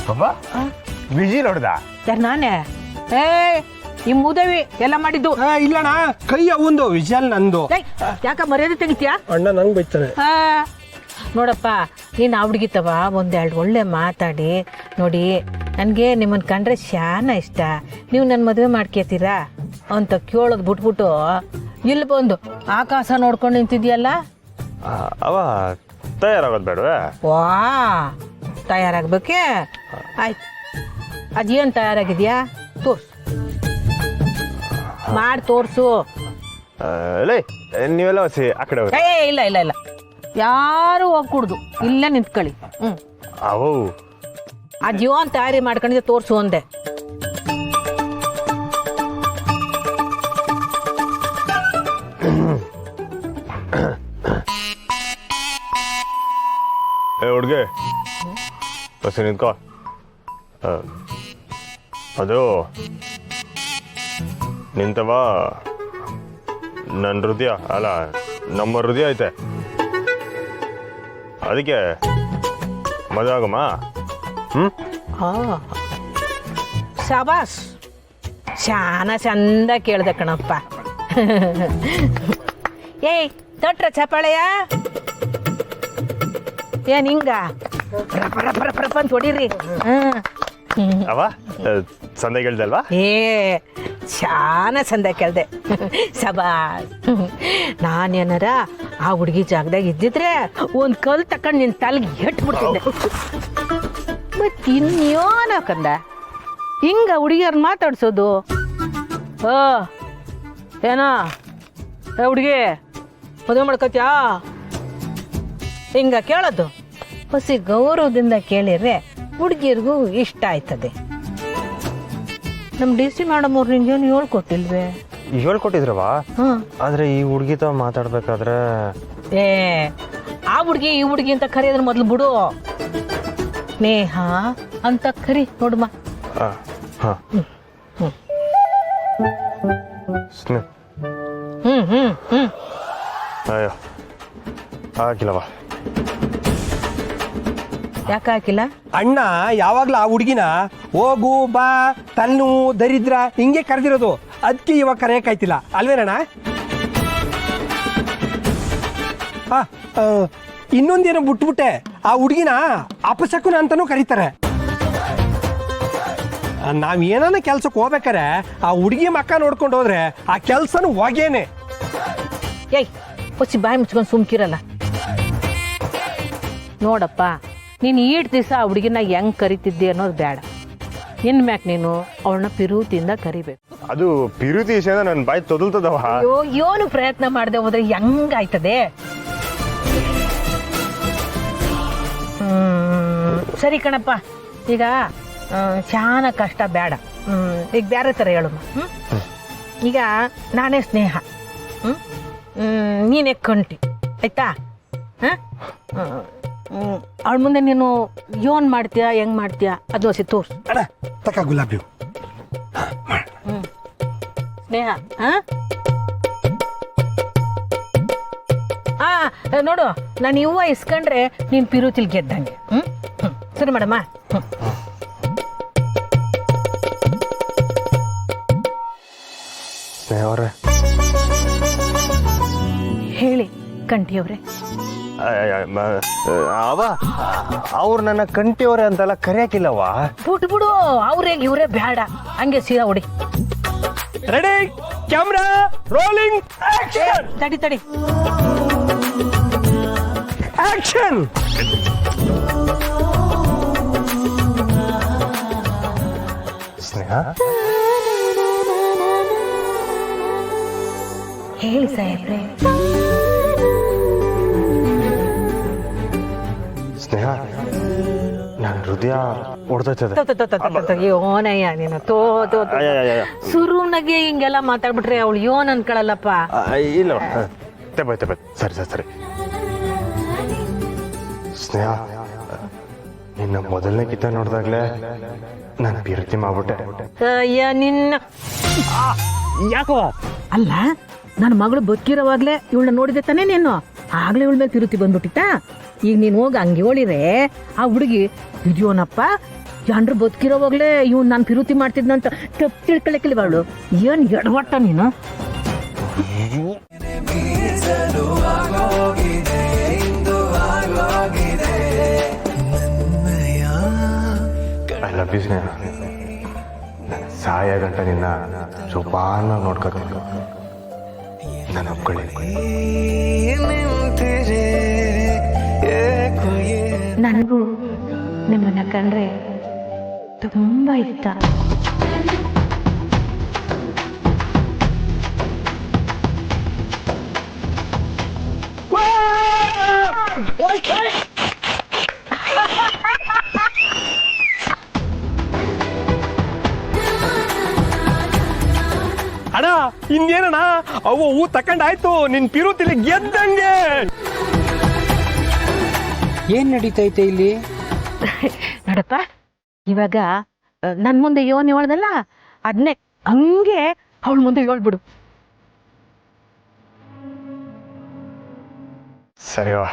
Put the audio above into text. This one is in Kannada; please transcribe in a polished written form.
ಅಬ್ಬಾ ವಿಜಿಲ್ ಹೊಡೆದ ಯಾರು ನಾನೇ ಈ ಮುದವಿ ಎಲ್ಲ ಮಾಡಿದ್ದು ಇಲ್ಲಣ್ಣ ಕೈ ಅವಂದು ವಿಜಲ್ ನಂದು ಯಾಕ ಮರ್ಯಾದೆ ತೆಗಿತೀಯಾ ಅಣ್ಣ ನಂಗೆ ಬೈತಾನೆ ನೋಡಪ್ಪ ನೀನು ಹುಡುಗಿತವ ಒಂದೆರಡು ಒಳ್ಳೆ ಮಾತಾಡಿ ನೋಡಿ ನನಗೆ ನಿಮ್ಮನ್ನು ಕಂಡ್ರೆ ಶಾನ ಇಷ್ಟ ನೀವು ನನ್ನ ಮದುವೆ ಮಾಡ್ಕೋತೀರಾ ಅಂತ ಕೇಳೋದು ಬಿಟ್ಬಿಟ್ಟು ಇಲ್ಲಿ ಬಂದು ಆಕಾಶ ನೋಡ್ಕೊಂಡು ನಿಂತಿದ್ಯಲ್ಲ ಅವ ತಯಾರಾಗೋದು ಬೇಡವೇ ವಾ ತಯಾರಾಗ್ಬೇಕೆ ಆಯ್ತು ಅದೇನು ತಯಾರಾಗಿದ್ಯಾ ತೋರ್ಸು ಮಾಡಿ ತೋರ್ಸು ಲೇ ನೀವೆಲ್ಲ ಹೊಸಿ ಆ ಕಡೆ ಹೋಗಿ ಇಲ್ಲ ಇಲ್ಲ ಇಲ್ಲ ಯಾರು ಹೋಗ್ಕೂಡ್ದು ಇಲ್ಲೇ ನಿಂತ್ಕೊಳ್ಳಿ ಅವು ಆ ಜೀವನ್ ತಯಾರಿ ಮಾಡ್ಕೊಂಡಿದ್ದೆ ತೋರ್ಸು ಒಂದೆ ಹುಡ್ಗೆ ಹೊಸಿ ನಿಂತ್ಕೋ ಅದು ನಿಂತವ ನನ್ನ ಹೃದಯ ಅಲ್ಲ ನಮ್ಮ ಹೃದಯ ಐತೆ ಅದಕ್ಕೆ ಮದುವೆ ಆಗಮ್ಮ ಶಾಬಾಸ್ ಶಾನ ಚಂದ ಕೇಳ್ದೆ ಕಣಪ್ಪ ಏಯ್ ತೊಟ್ರ ಚಪಾಳೆಯ ಏನ್ ಹಿಂಗ ರಪ ರಪ ರಪ ರಪ ಅಂತ ಹೊಡೀರಿ ಅವ ಸಂದೆ ಕೇಳ್ದಲ್ವಾ ಶಾನ ಚಂದ ಕೇಳ್ದೆ ಸಬಾಸ್ ನಾನೇನಾರ ಆ ಹುಡುಗಿ ಜಾಗದಾಗ ಇದ್ದಿದ್ರೆ ಒಂದು ಕಲ್ ತಕೊಂಡು ನಿನ್ನ ತಲೆಗೆ ಹೆಟ್ಬಿಡ್ತಿದ್ದೆ ಮತ್ತೆ ಇನ್ಯೋನ ಕಂದ ಹಿಂಗ ಹುಡುಗಿಯವ್ರನ್ನ ಮಾತಾಡ್ಸೋದು ಏನೋ ಹುಡುಗಿ ಮದುವೆ ಮಾಡ್ಕೋತ್ಯಾ ಹಿಂಗ ಕೇಳೋದು ಹೊಸಿ ಗೌರವದಿಂದ ಕೇಳಿದ್ರೆ ಹುಡುಗಿಯರಿಗೂ ಇಷ್ಟ ಆಯ್ತದೆ ನಮ್ಮ ಡಿ ಸಿ ಮೇಡಮ್ ಅವ್ರು ನಿಂಗೇನು ಹೇಳ್ಕೊಟ್ಟಿಲ್ವೇ ಹೇಳ್ಕೊಟ್ಟಿದ್ರವಾ ಆದ್ರೆ ಈ ಹುಡುಗಿತ ಮಾತಾಡ್ಬೇಕಾದ್ರೆ ಆ ಹುಡುಗಿ ಈ ಹುಡುಗಿ ಅಂತ ಕರೆಯೋದ್ರ ಮೊದ್ಲು ಬಿಡು ಸ್ನೇಹ ಅಂತ ಕರಿ ನೋಡಮ್ಮ ಅಯ್ಯೋ ಹಾಕಿಲ್ಲವಾ ಯಾಕೆ ಹಾಕಿಲ್ಲ ಅಣ್ಣ ಯಾವಾಗ್ಲೂ ಆ ಹುಡುಗಿನ ಹೋಗು ಬಾ ತಲ್ಲು ದರಿದ್ರ ಹಿಂಗೆ ಕರೆದಿರೋದು ಅದಕ್ಕೆ ಇವಾಗ ಕರೆಯಕ್ಕಾಯ್ತಿಲ್ಲ ಅಲ್ವೇನಣ್ಣ ಇನ್ನೊಂದೇನೋ ಬಿಟ್ಬಿಟ್ಟೆ ಆ ಹುಡುಗಿನ ಅಪಶಕುನ ಅಂತಾನೂ ಕರೀತಾರೆ ನಾವ್ ಏನಾನ ಕೆಲ್ಸಕ್ಕೆ ಹೋಗ್ಬೇಕಾರೆ ಆ ಹುಡುಗಿ ಮಕ್ಕ ನೋಡ್ಕೊಂಡು ಹೋದ್ರೆ ಆ ಕೆಲ್ಸನೂ ಹೋಗೇನೆ ಏಯ್ ಹೊಸಿ ಬಾಯಿ ಮುಚ್ಕೊಂಡು ಸುಮ್ಕಿರಲ್ಲ ನೋಡಪ್ಪ ನೀನು ಈಟ್ ದಿವಸ ಆ ಹುಡುಗಿನ ಹೆಂಗ್ ಕರಿತಿದ್ದೆ ಅನ್ನೋದು ಬೇಡ ಇನ್ಮ್ಯಾಕ್ ನೀನು ಅವಳನ್ನ ಪಿರುತಿಯಿಂದ ಕರಿಬೇಕು ಅದು ಪಿರುತಿ ವಿಷಯ ನನ್ನ ಬಾಯಿ ತೊದಲ್ತದವ ಅಯ್ಯೋ ಏನು ಪ್ರಯತ್ನ ಮಾಡದೆ ಹೋದ್ರೆ ಹೆಂಗಾಯ್ತದೆ ಸರಿ ಕಣಪ್ಪ ಈಗ ಶಾನ ಕಷ್ಟ ಬೇಡ ಈಗ ಬೇರೆ ಥರ ಹೇಳಮ್ಮ ಈಗ ನಾನೇ ಸ್ನೇಹ ನೀನೇ ಕಂಟಿ ಆಯ್ತಾ ಅವಳ ಮುಂದೆ ನೀನು ಯೋನ್ ಮಾಡ್ತೀಯಾ ಹೆಂಗ್ ಮಾಡ್ತೀಯಾ ಅದು ಹಸಿ ತೋರ್ಸು ತಕ ಗುಲಾಬಿ ಸ್ನೇಹ ನೋಡು ನಾನು ಇವ್ವ ಇಸ್ಕೊಂಡ್ರೆ ನೀನು ಪಿರುತಿಲ್ ಗೆದ್ದಂಗೆ ಸರಿ ಮೇಡಮ್ಮ ಸ್ನೇಹವ್ರೆ ಹೇಳಿ ಕಂಠಿಯವ್ರೆ ಅವ ಅವ್ರು ನನ್ನ ಕಂಟಿಯವ್ರೆ ಅಂತೆಲ್ಲ ಕರೆಯಕ್ಕಿಲ್ಲವಾ ಬಿಡು ಅವ್ರೇ ಇವ್ರೇ ಬೇಡ ಹಂಗೆ ಸೀದಾ ಹೊಡಿ ರೆಡಿ ಕ್ಯಾಮ್ರಾ ರೋಲಿಂಗ್ ಆಕ್ಷನ್ ತಡಿ ತಡಿ ಆಕ್ಷನ್ ಸ್ನೇಹ ಹೇಳಿ ಸಾಹೇಬ್ರೆ ಸ್ನೇಹ ನನ್ನ ಹೃದಯ ಹೊಡೆದೈತದೆ ಓನಯ್ಯ ನೀನು ಸುರುನಗೆ ಹಿಂಗೆಲ್ಲ ಮಾತಾಡ್ಬಿಟ್ರೆ ಅವಳು ಯೋನ್ ಅನ್ಕೊಳಲ್ಲಪ್ಪ ಇಲ್ಲ ತೆಬಾಯ್ ಸರಿ ಸರಿ ಸರಿ ಸ್ನೇಹ ನಿನ್ನ ಮೊದಲನೇ ಕಿತ್ತ ನೋಡಿದಾಗ್ಲೇ ನಾನು ಪ್ರೀತಿ ಮಾಡ್ಬಿಟ್ಟೆ ಅಯ್ಯ ನಿನ್ನ ಯಾಕವ ಅಲ್ಲ ನನ್ನ ಮಗಳು ಬದುಕಿರೋವಾಗ್ಲೇ ಇವಳನ್ನ ನೋಡಿದೆ ತಾನೇ ನೀನು ಆಗ್ಲೇ ಇವಳ ಮೇಲೆ ತಿರುತಿ ಬಂದ್ಬಿಟ್ಟಿತ್ತ ಈಗ ನೀನು ಹೋಗಿ ಹಂಗೆ ಹೇಳಿರೆ ಆ ಹುಡುಗಿ ಇದೆಯೋನಪ್ಪ ಜನರು ಬದುಕಿರೋವಾಗ್ಲೇ ಇವ್ನು ನಾನು ಪಿರುತಿ ಮಾಡ್ತಿದ್ನಂತ ತಪ್ಪು ತಿಳ್ಕೊಳಕ್ಕಿಲ್ಲ ಅವಳು. ಏನು ಎಡವಟ್ಟ ನೀನು. ಐ ಲವ್ ಯು ಸ್ನೇಹ. ಸಾಯ ಗಂಟ ನಿನ್ನ ಜೋಪಾನ ನೋಡ್ಕೊತೀನಿ. ನಾನು ಒಪ್ಕೊಳ್ಳಿ. ನನಗೂ ನಿಮ್ಮನ್ನ ಕಂಡ್ರೆ ತುಂಬ ಇಷ್ಟ. ಅಣ್ಣ ಇನ್ನೇನಣ್ಣ, ಅವು ಹೂ ತಕೊಂಡಾಯ್ತು, ನಿನ್ ಪಿರುತಿಲಿ ಗೆದ್ದಂಗೆ. ಏನ್ ನಡೀತೈತೆ ಇಲ್ಲಿ? ನೋಡಪ್ಪ, ಇವಾಗ ನನ್ನ ಮುಂದೆ ಯೋನ್ ಹೇಳ್ದಲ್ಲ, ಅದನ್ನೇ ಹಂಗೆ ಅವಳ ಮುಂದೆ ಹೇಳ್ಬಿಡು. ಸರಿವಾ